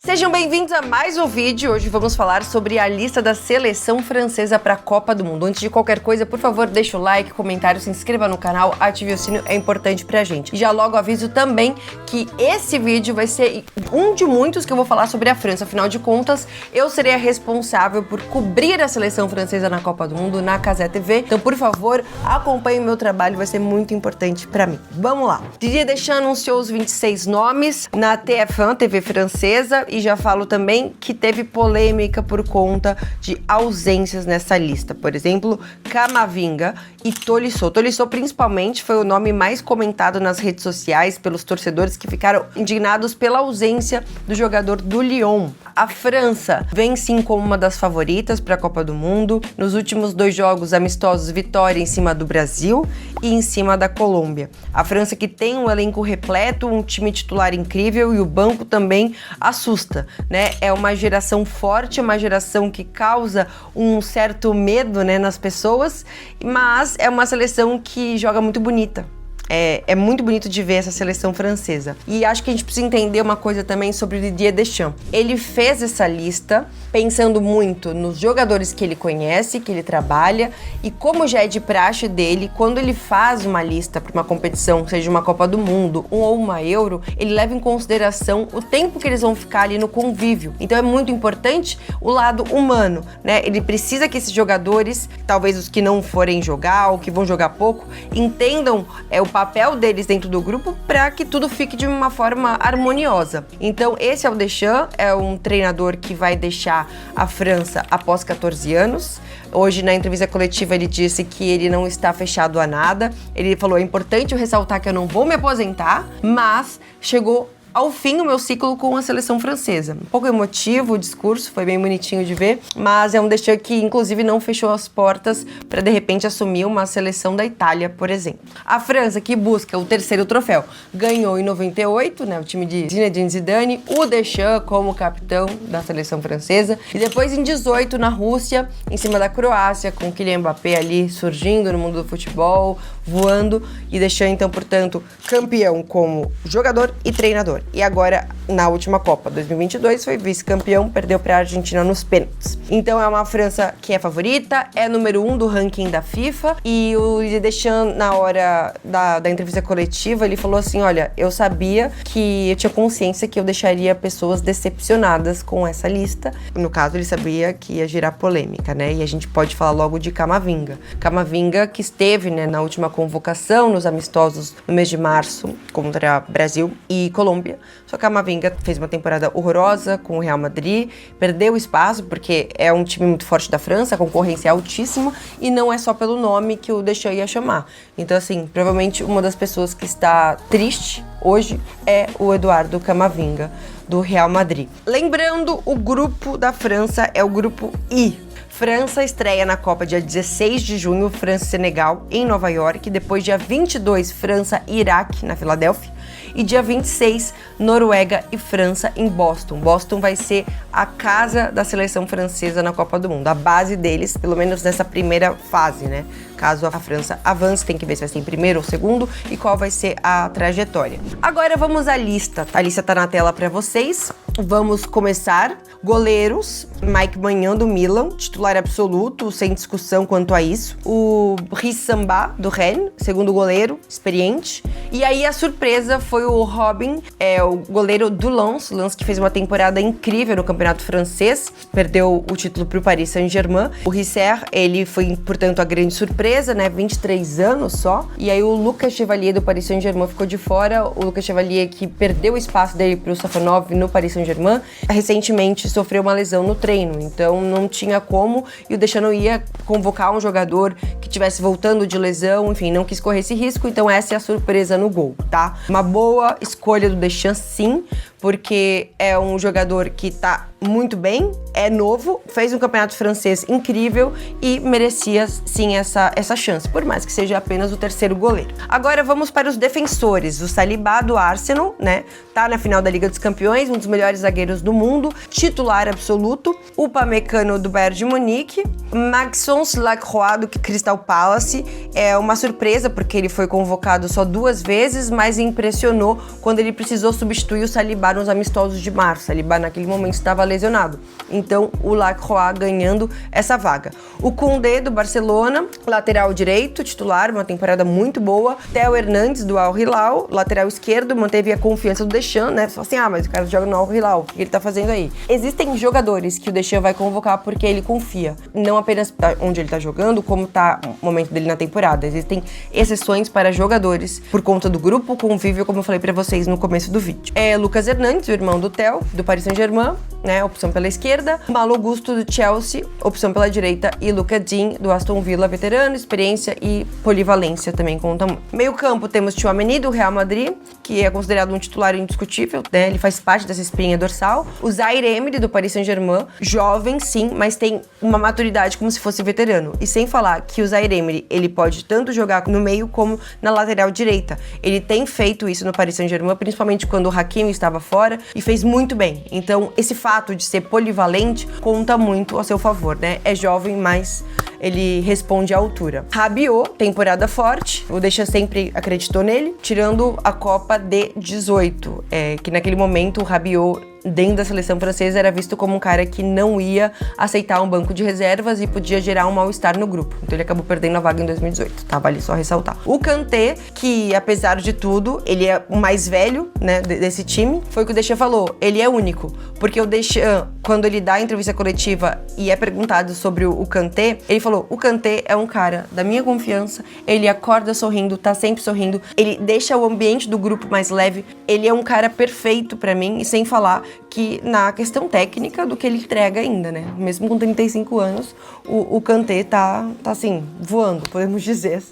Sejam bem-vindos a mais um vídeo. Hoje vamos falar sobre a lista da seleção francesa para a Copa do Mundo. Antes de qualquer coisa, por favor, deixa o like, comentário, se inscreva no canal, ative o sino, é importante pra gente. E já logo aviso também que esse vídeo vai ser um de muitos que eu vou falar sobre a França. Afinal de contas, eu serei a responsável por cobrir a seleção francesa na Copa do Mundo na Cazé TV. Então, por favor, acompanhe o meu trabalho, vai ser muito importante pra mim. Vamos lá. Didier Deschamps anunciou os 26 nomes na TF1, TV francesa, e já falo também que teve polêmica por conta de ausências nessa lista. Por exemplo, Camavinga e Tolisso. Tolisso, principalmente, foi o nome mais comentado nas redes sociais pelos torcedores que ficaram indignados pela ausência do jogador do Lyon. A França vem sim como uma das favoritas para a Copa do Mundo. Nos últimos 2 jogos amistosos, vitória em cima do Brasil e em cima da Colômbia. A França que tem um elenco repleto, um time titular incrível e o banco também assusta, né? É uma geração forte, uma geração que causa um certo medo, né, nas pessoas, mas é uma seleção que joga muito bonita. É muito bonito de ver essa seleção francesa. E acho que a gente precisa entender uma coisa também sobre o Didier Deschamps. Ele fez essa lista pensando muito nos jogadores que ele conhece, que ele trabalha, e como já é de praxe dele, quando ele faz uma lista para uma competição, seja uma Copa do Mundo ou uma Euro, ele leva em consideração o tempo que eles vão ficar ali no convívio. Então é muito importante o lado humano, né? Ele precisa que esses jogadores, talvez os que não forem jogar ou que vão jogar pouco, entendam o papel deles dentro do grupo para que tudo fique de uma forma harmoniosa. Então esse é o Deschamps, é um treinador que vai deixar a França após 14 anos. Hoje na entrevista coletiva ele disse que ele não está fechado a nada. Ele falou, é importante eu ressaltar que eu não vou me aposentar, mas chegou ao fim o meu ciclo com a seleção francesa. Um pouco emotivo o discurso, foi bem bonitinho de ver, mas é um Deschamps que inclusive não fechou as portas para de repente assumir uma seleção da Itália, por exemplo. A França, que busca o 3º troféu, ganhou em 98, né, o time de Zinedine Zidane, o Deschamps como capitão da seleção francesa, e depois em 18 na Rússia, em cima da Croácia, com Kylian Mbappé ali surgindo no mundo do futebol, voando, e Deschamps então, portanto, campeão como jogador e treinador. E agora, na última Copa 2022, foi vice-campeão, perdeu para a Argentina nos pênaltis. Então é uma França que é favorita, é número 1 do ranking da FIFA, e o Deschamps, na hora da entrevista coletiva, ele falou assim, olha, eu sabia que eu tinha consciência que eu deixaria pessoas decepcionadas com essa lista. No caso, ele sabia que ia gerar polêmica, né? E a gente pode falar logo de Camavinga. Camavinga que esteve, né, na última convocação, nos amistosos no mês de março, contra Brasil e Colômbia. Só que a Camavinga fez uma temporada horrorosa com o Real Madrid, perdeu espaço porque é um time muito forte da França, a concorrência é altíssima e não é só pelo nome que o Deschamps ia chamar. Então, assim, provavelmente uma das pessoas que está triste hoje é o Eduardo Camavinga, do Real Madrid. Lembrando, o grupo da França é o grupo I. França estreia na Copa dia 16 de junho, França e Senegal, em Nova York. Depois, dia 22, França e Iraque, na Filadélfia. E dia 26, Noruega e França em Boston. Boston vai ser a casa da seleção francesa na Copa do Mundo, a base deles, pelo menos nessa primeira fase, né? Caso a França avance, tem que ver se vai ser em primeiro ou segundo e qual vai ser a trajetória. Agora vamos à lista. A lista tá na tela para vocês. Vamos começar. Goleiros, Mike Maignan do Milan, titular absoluto, sem discussão quanto a isso. O Brice Samba do Rennes, segundo goleiro, experiente. E aí a surpresa foi o Robin, o goleiro do Lens que fez uma temporada incrível no campeonato francês, perdeu o título para o Paris Saint-Germain. O Risser, ele foi, portanto, a grande surpresa, né, 23 anos só. E aí o Lucas Chevalier do Paris Saint-Germain ficou de fora. O Lucas Chevalier que perdeu o espaço dele para o Safonov no Paris Saint-Germain, recentemente sofreu uma lesão no treino, então não tinha como, e o Deschamps não ia convocar um jogador que estivesse voltando de lesão, enfim, não quis correr esse risco, então essa é a surpresa no gol, tá? Uma boa escolha do Deschamps, sim, porque é um jogador que tá muito bem, é novo, fez um campeonato francês incrível e merecia sim essa chance, por mais que seja apenas o 3º goleiro. Agora vamos para os defensores. O Saliba do Arsenal, né? Tá na final da Liga dos Campeões, um dos melhores zagueiros do mundo, titular absoluto. O Upamecano do Bayern de Munique. Maxence Lacroix do Crystal Palace. É uma surpresa porque ele foi convocado só 2 vezes, mas impressionou quando ele precisou substituir o Saliba acabaram os amistosos de março. Saliba naquele momento estava lesionado. Então o Lacroix ganhando essa vaga. O Koundé do Barcelona, lateral direito, titular, uma temporada muito boa. Theo Hernandes do Al Hilal, lateral esquerdo, manteve a confiança do Deschamps, né? Só assim, mas o cara joga no Al Hilal, o que ele tá fazendo aí? Existem jogadores que o Deschamps vai convocar porque ele confia. Não apenas onde ele tá jogando, como tá o momento dele na temporada. Existem exceções para jogadores por conta do grupo convívio, como eu falei pra vocês no começo do vídeo. Lucas Hernandes, o irmão do Theo, do Paris Saint-Germain, né? Opção pela esquerda. Malo Gusto do Chelsea, opção pela direita. E Lucas Digne do Aston Villa, veterano, experiência e polivalência também conta muito. Meio campo temos Tchouaméni do Real Madrid, que é considerado um titular indiscutível, né? Ele faz parte dessa espinha dorsal. O Zaire Emery do Paris Saint-Germain, jovem sim, mas tem uma maturidade como se fosse veterano. E sem falar que o Zaire Emery, ele pode tanto jogar no meio como na lateral direita. Ele tem feito isso no Paris Saint-Germain, principalmente quando o Hakimi estava fora, e fez muito bem. Então, esse fato de ser polivalente conta muito a seu favor, né? É jovem, mas ele responde à altura. Rabiot, temporada forte, o Deschamps sempre acreditou nele, tirando a Copa de 18, que naquele momento o Rabiot, dentro da seleção francesa, era visto como um cara que não ia aceitar um banco de reservas e podia gerar um mal-estar no grupo. Então ele acabou perdendo a vaga em 2018, tá? Vale só ressaltar. O Kanté, que apesar de tudo, ele é o mais velho, né, desse time, foi o que o Deschamps falou, ele é único, porque o Deschamps, quando ele dá a entrevista coletiva e é perguntado sobre o Kanté, ele falou, o Kanté é um cara da minha confiança, ele acorda sorrindo, tá sempre sorrindo, ele deixa o ambiente do grupo mais leve, ele é um cara perfeito pra mim, e sem falar que na questão técnica do que ele entrega ainda, né? Mesmo com 35 anos, o Kanté tá assim, voando, podemos dizer.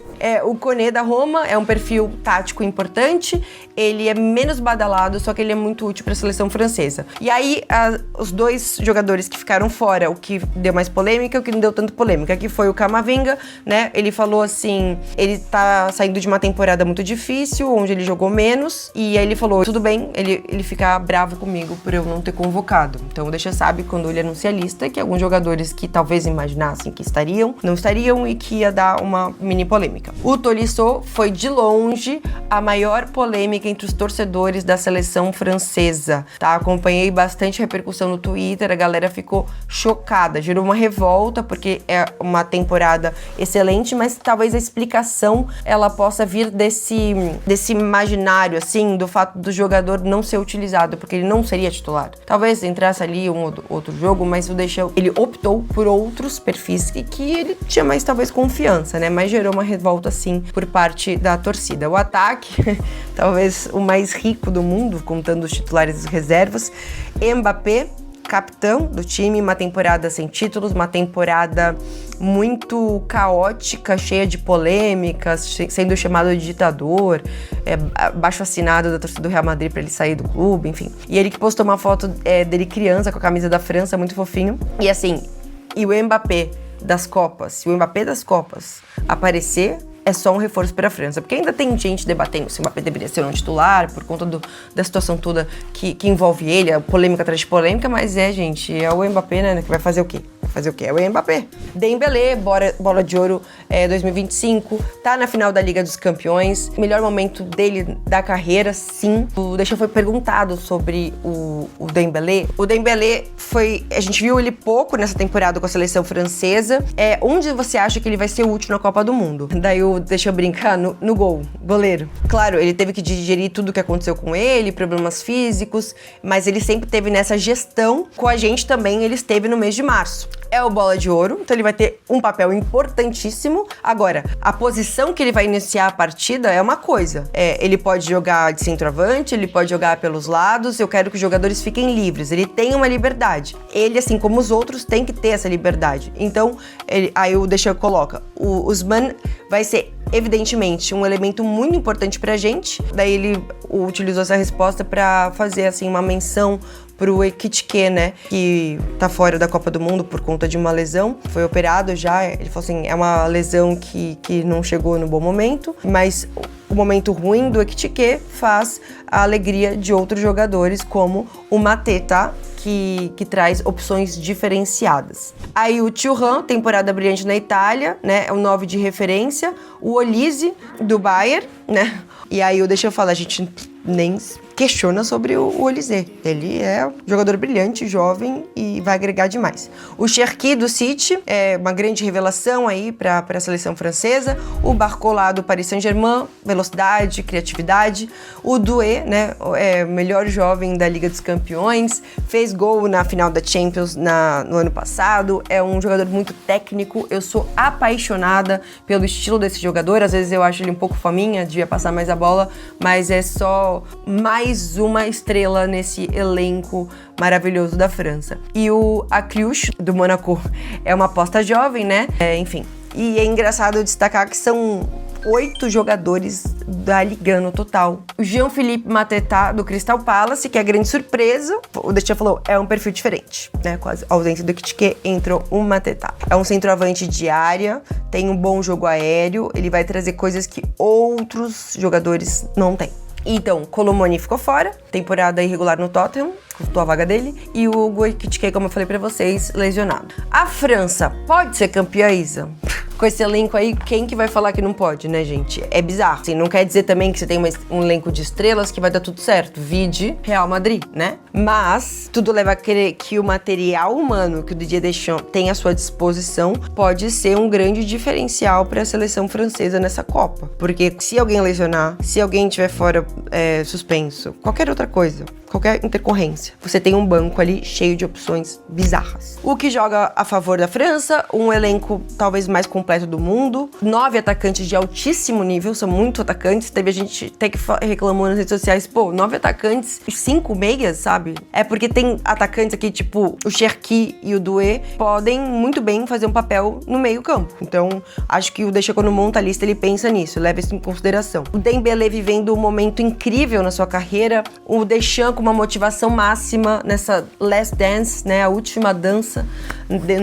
O Koné da Roma é um perfil tático importante, ele é menos badalado, só que ele é muito útil para a seleção francesa. E aí, os dois jogadores que ficaram fora, o que deu mais polêmica e o que não deu tanto polêmica, que foi o Camavinga, né? Ele falou assim, ele tá saindo de uma temporada muito difícil, onde ele jogou menos, e aí ele falou, tudo bem, ele ficar bravo comigo por eu não ter convocado. Então, deixa sabe, quando ele anuncia a lista, que alguns jogadores que talvez imaginassem que estariam, não estariam e que ia dar uma mini polêmica. O Tolisso foi, de longe, a maior polêmica entre os torcedores da seleção francesa, tá? Acompanhei bastante repercussão no Twitter, a galera ficou chocada, gerou uma revolta, porque é uma temporada excelente, mas talvez a explicação, ela possa vir desse imaginário, assim, do fato do jogador não ser utilizado, porque ele não seria titular. Talvez entrasse ali um outro jogo, mas o Deschamps, ele optou por outros perfis e que ele tinha mais, talvez, confiança, né? Mas gerou uma revolta, sim, por parte da torcida. O ataque, talvez o mais rico do mundo, contando os titulares e reservas, Mbappé, capitão do time, uma temporada sem títulos, uma temporada muito caótica, cheia de polêmicas, sendo chamado de ditador, baixo assinado da torcida do Real Madrid para ele sair do clube, enfim. E ele que postou uma foto dele criança com a camisa da França, muito fofinho. E assim, e o Mbappé das Copas, se o Mbappé das Copas aparecer, é só um reforço para a França, porque ainda tem gente debatendo se o Mbappé deveria ser um titular, por conta da situação toda que envolve ele, a polêmica atrás de polêmica, mas gente, é o Mbappé, né, que vai fazer o quê? É o Mbappé. Dembélé, bola de ouro 2025, tá na final da Liga dos Campeões, melhor momento dele da carreira, sim. O Deschamps foi perguntado sobre o Dembélé. O Dembélé a gente viu ele pouco nessa temporada com a seleção francesa. Onde você acha que ele vai ser útil na Copa do Mundo? Daí deixa eu brincar, no goleiro. Claro, ele teve que digerir tudo o que aconteceu com ele, problemas físicos, mas ele sempre teve nessa gestão. Com a gente também, ele esteve no mês de março. É o bola de ouro, então ele vai ter um papel importantíssimo. Agora, a posição que ele vai iniciar a partida é uma coisa. Ele pode jogar de centroavante, ele pode jogar pelos lados, eu quero que os jogadores fiquem livres, ele tem uma liberdade. Ele, assim como os outros, tem que ter essa liberdade. Então, aí o Deschamps coloca, o Ousmane vai ser evidentemente um elemento muito importante pra gente. Daí ele utilizou essa resposta pra fazer assim uma menção pro Ekitike, né, que tá fora da Copa do Mundo por conta de uma lesão, foi operado já, ele falou assim, é uma lesão que não chegou no bom momento, mas o momento ruim do Ekitike faz a alegria de outros jogadores, como o Maté, tá? Que traz opções diferenciadas. Aí o Thuram, temporada brilhante na Itália, né? É o 9 de referência. O Olise, do Bayern, né? E aí deixa eu falar, a gente nem questiona sobre o Olysée. Ele é um jogador brilhante, jovem e vai agregar demais. O Cherki do City é uma grande revelação aí para a seleção francesa. O Barcola do Paris Saint-Germain, velocidade, criatividade. O Doué, né, é o melhor jovem da Liga dos Campeões, fez gol na final da Champions no ano passado, é um jogador muito técnico. Eu sou apaixonada pelo estilo desse jogador, às vezes eu acho ele um pouco fominha, devia passar mais a bola, mas é só mais uma estrela nesse elenco maravilhoso da França. E o Akliouche, do Monaco, é uma aposta jovem, né? Enfim. E é engraçado destacar que são 8 jogadores da Liga no total. O Jean-Philippe Mateta, do Crystal Palace, que é a grande surpresa. O Deschamps falou, é um perfil diferente, né? Com a ausência do Ekitike, entrou o Mateta. É um centroavante de área, tem um bom jogo aéreo, ele vai trazer coisas que outros jogadores não têm. Então, Colomoni ficou fora, temporada irregular no Tottenham, custou a vaga dele, e o Hugo Ekitike, como eu falei pra vocês, lesionado. A França pode ser campeã, Isa? Com esse elenco aí, quem que vai falar que não pode, né, gente? É bizarro. Assim, não quer dizer também que você tem um elenco de estrelas que vai dar tudo certo. Vide Real Madrid, né? Mas tudo leva a crer que o material humano que o Didier Deschamps tem à sua disposição pode ser um grande diferencial para a seleção francesa nessa Copa. Porque se alguém lesionar, se alguém tiver fora suspenso, qualquer outra coisa, qualquer intercorrência, você tem um banco ali cheio de opções bizarras. O que joga a favor da França, um elenco talvez mais completo do mundo, 9 atacantes de altíssimo nível, são muito atacantes, teve a gente até que reclamou nas redes sociais, pô, 9 atacantes e 5 meias, sabe? É porque tem atacantes aqui, tipo o Cherki e o Doué, podem muito bem fazer um papel no meio campo. Então, acho que o Deschamps, quando monta a lista, ele pensa nisso, leva isso em consideração. O Dembélé vivendo um momento incrível na sua carreira, o Deschamps com uma motivação máxima nessa Last Dance, né, a última dança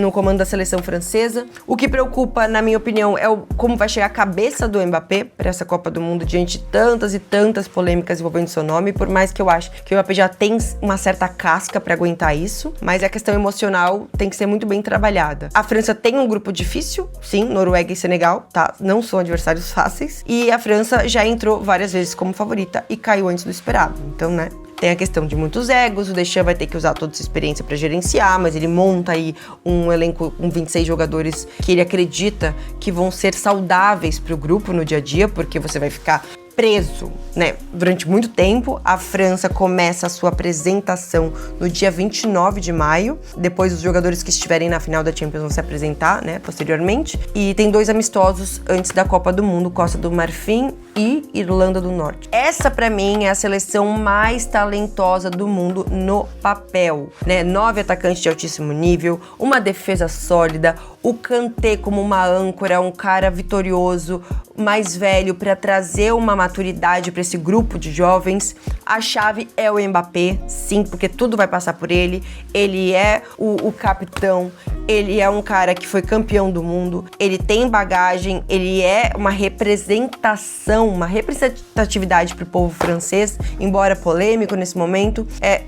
no comando da seleção francesa. O que preocupa, na minha opinião, é como vai chegar a cabeça do Mbappé para essa Copa do Mundo diante de tantas e tantas polêmicas envolvendo seu nome, por mais que eu acho que o Mbappé já tem uma certa casca para aguentar isso, mas a questão emocional tem que ser muito bem trabalhada. A França tem um grupo difícil, sim, Noruega e Senegal, tá? Não são adversários fáceis, e a França já entrou várias vezes como favorita e caiu antes do esperado, então, né? Tem a questão de muitos egos, o Deschamps vai ter que usar toda essa experiência para gerenciar, mas ele monta aí um elenco com 26 jogadores que ele acredita que vão ser saudáveis para o grupo no dia a dia, porque você vai ficar preso, né, durante muito tempo. A França começa a sua apresentação no dia 29 de maio, depois os jogadores que estiverem na final da Champions vão se apresentar, né, posteriormente, e tem 2 amistosos antes da Copa do Mundo, Costa do Marfim e Irlanda do Norte. Essa, pra mim, é a seleção mais talentosa do mundo no papel, né, 9 atacantes de altíssimo nível, uma defesa sólida, o Kanté como uma âncora, um cara vitorioso, mais velho, para trazer uma maturidade para esse grupo de jovens. A chave é o Mbappé, sim, porque tudo vai passar por ele. Ele é o capitão, ele é um cara que foi campeão do mundo, ele tem bagagem, ele é uma representação, uma representatividade para o povo francês, embora polêmico nesse momento,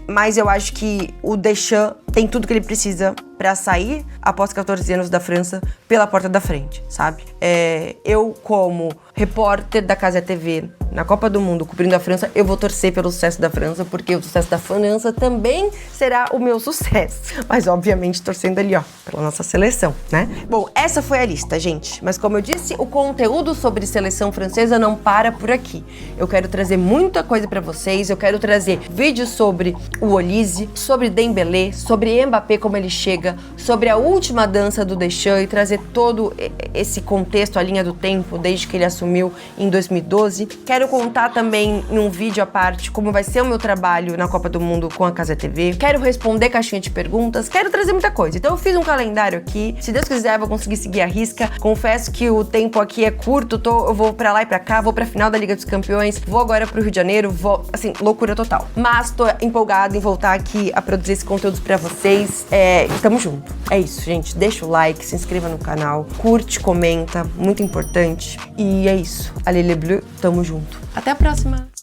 mas eu acho que o Deschamps tem tudo que ele precisa para sair após 14 anos da França pela porta da frente, sabe? Eu, como repórter da Casa TV na Copa do Mundo, cobrindo a França, eu vou torcer pelo sucesso da França, porque o sucesso da França também será o meu sucesso. Mas, obviamente, torcendo ali, ó, pela nossa seleção, né? Bom, essa foi a lista, gente. Mas, como eu disse, o conteúdo sobre seleção francesa não para por aqui. Eu quero trazer muita coisa pra vocês, eu quero trazer vídeos sobre o Olysée, sobre Dembélé, sobre Mbappé, como ele chega, sobre a última dança do Deschamps e trazer todo esse contexto, a linha do tempo, desde que ele assumiu em 2012. Quero contar também num vídeo à parte como vai ser o meu trabalho na Copa do Mundo com a Casa TV. Quero responder caixinha de perguntas, quero trazer muita coisa. Então eu fiz um calendário aqui, se Deus quiser eu vou conseguir seguir a risca. Confesso que o tempo aqui é curto, eu vou pra lá e pra cá, vou pra final da Liga dos Campeões, vou agora pro Rio de Janeiro, assim, loucura total. Mas tô empolgada em voltar aqui a produzir esse conteúdo pra vocês. Tamo junto. É isso, gente. Deixa o like, se inscreva no canal, curte, comenta, muito importante. E é isso. Allez les bleus, tamo junto. Até a próxima!